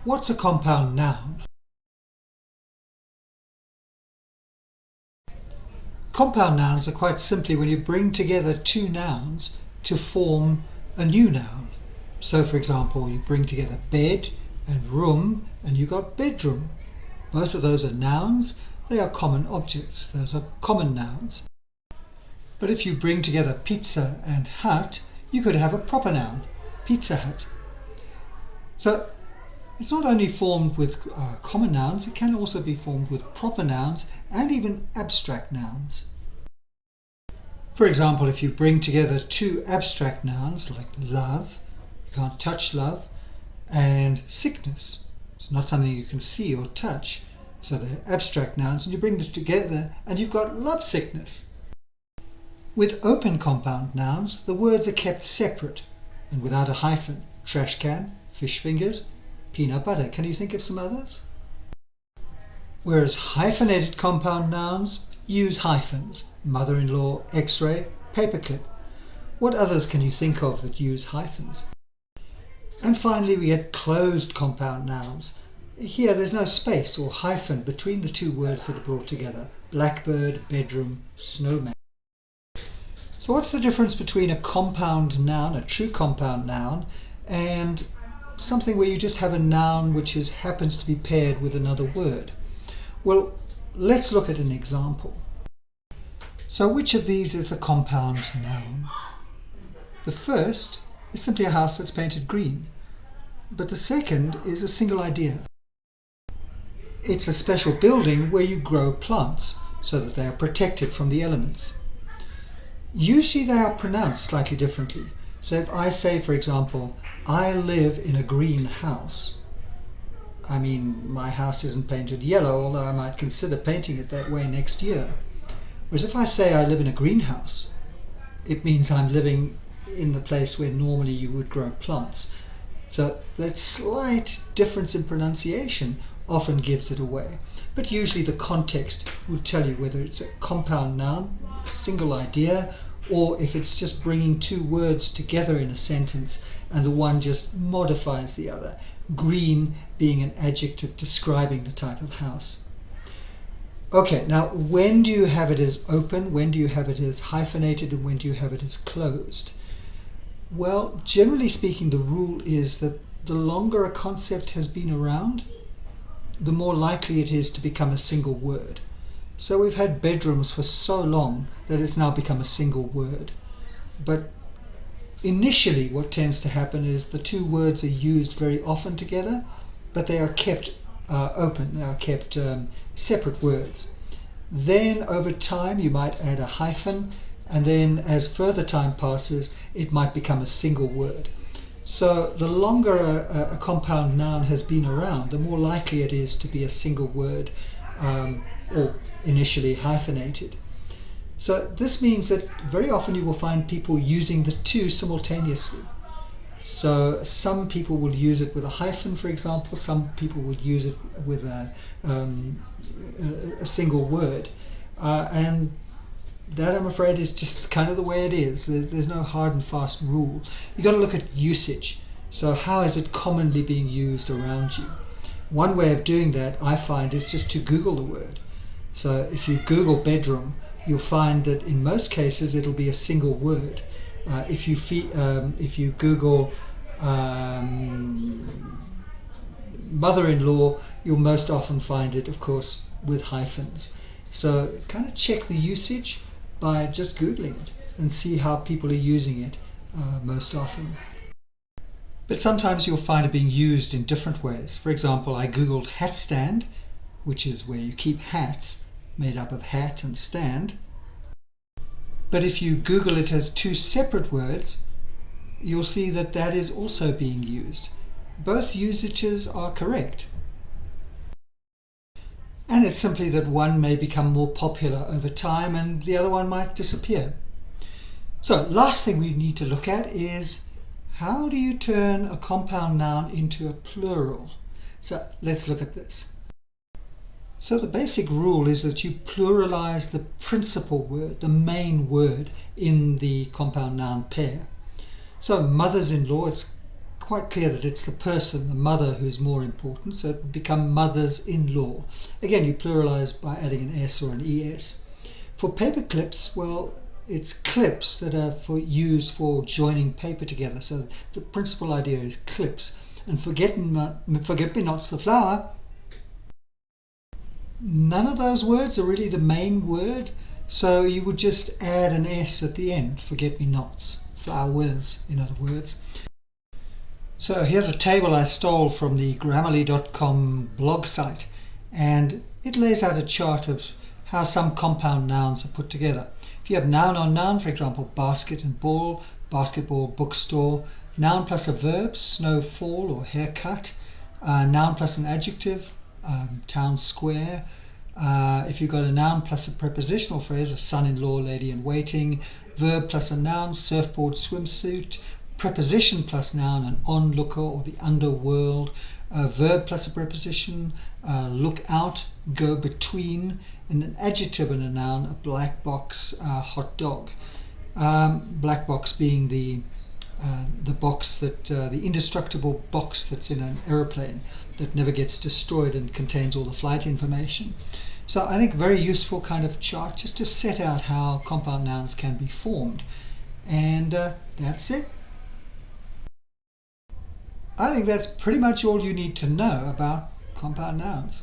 What's a compound noun? Compound nouns are quite simply when you bring together two nouns to form a new noun. So for example, you bring together bed and room and you got bedroom. Both of those are nouns. They are common objects. Those are common nouns. But if you bring together pizza and hut, you could have a proper noun, Pizza Hut. So it's not only formed with common nouns, it can also be formed with proper nouns and even abstract nouns. For example, if you bring together two abstract nouns like love, you can't touch love, and sickness, it's not something you can see or touch, so they're abstract nouns, and you bring them together and you've got love sickness. With open compound nouns, the words are kept separate and without a hyphen. Trash can, fish fingers, peanut butter. Can you think of some others? Whereas hyphenated compound nouns use hyphens. Mother-in-law, x-ray, paperclip. What others can you think of that use hyphens? And finally we get closed compound nouns. Here there's no space or hyphen between the two words that are brought together. Blackbird, bedroom, snowman. So what's the difference between a compound noun, a true compound noun, and something where you just have a noun which happens to be paired with another word? Well, let's look at an example. So which of these is the compound noun? The first is simply a house that's painted green, but the second is a single idea. It's a special building where you grow plants so that they are protected from the elements. Usually they are pronounced slightly differently. So if I say, for example, I live in a green house, I mean, my house isn't painted yellow, although I might consider painting it that way next year. Whereas if I say I live in a greenhouse, it means I'm living in the place where normally you would grow plants. So that slight difference in pronunciation often gives it away. But usually the context will tell you whether it's a compound noun, a single idea, or if it's just bringing two words together in a sentence and the one just modifies the other. Green being an adjective describing the type of house. Okay, now when do you have it as open, when do you have it as hyphenated, and when do you have it as closed? Well, generally speaking, the rule is that the longer a concept has been around, the more likely it is to become a single word. So we've had bedrooms for so long that it's now become a single word. But initially what tends to happen is the two words are used very often together, but they are kept open, they are kept separate words. Then over time you might add a hyphen, and then as further time passes it might become a single word. So the longer a compound noun has been around, the more likely it is to be a single word, or initially hyphenated. So this means that very often you will find people using the two simultaneously. So some people will use it with a hyphen, for example. Some people would use it with a single word. And that, I'm afraid, is just kind of the way it is. There's no hard and fast rule. You've got to look at usage. So how is it commonly being used around you? One way of doing that, I find, is just to Google the word. So if you Google bedroom, you'll find that in most cases it'll be a single word. If you Google mother-in-law, you'll most often find it, of course, with hyphens. So kind of check the usage by just Googling it and see how people are using it most often. But sometimes you'll find it being used in different ways. For example, I Googled hat stand, which is where you keep hats, made up of hat and stand. But if you Google it as two separate words, you'll see that that is also being used. Both usages are correct. And it's simply that one may become more popular over time and the other one might disappear. So last thing we need to look at is, how do you turn a compound noun into a plural? So let's look at this. So the basic rule is that you pluralize the principal word, the main word in the compound noun pair. So mothers-in-law, it's quite clear that it's the person, the mother, who's more important, so it would become mothers-in-law. Again, you pluralize by adding an S or an ES. For paper clips, well, it's clips that are used for joining paper together. So the principal idea is clips. And forget-me-nots, the flower. None of those words are really the main word, so you would just add an S at the end. Forget-me-nots, flowers, in other words. So here's a table I stole from the Grammarly.com blog site, and it lays out a chart of how some compound nouns are put together. If you have noun on noun, for example, basket and ball, basketball, bookstore, noun plus a verb, snowfall or haircut, noun plus an adjective, town square. If you've got a noun plus a prepositional phrase, a son-in-law, lady in waiting, verb plus a noun, surfboard, swimsuit, preposition plus noun, an onlooker or the underworld, verb plus a preposition, look out, go between, and an adjective and a noun, a black box, hot dog. Black box being the box that the indestructible box that's in an aeroplane that never gets destroyed and contains all the flight information. So I think a very useful kind of chart just to set out how compound nouns can be formed. And that's it. I think that's pretty much all you need to know about compound nouns.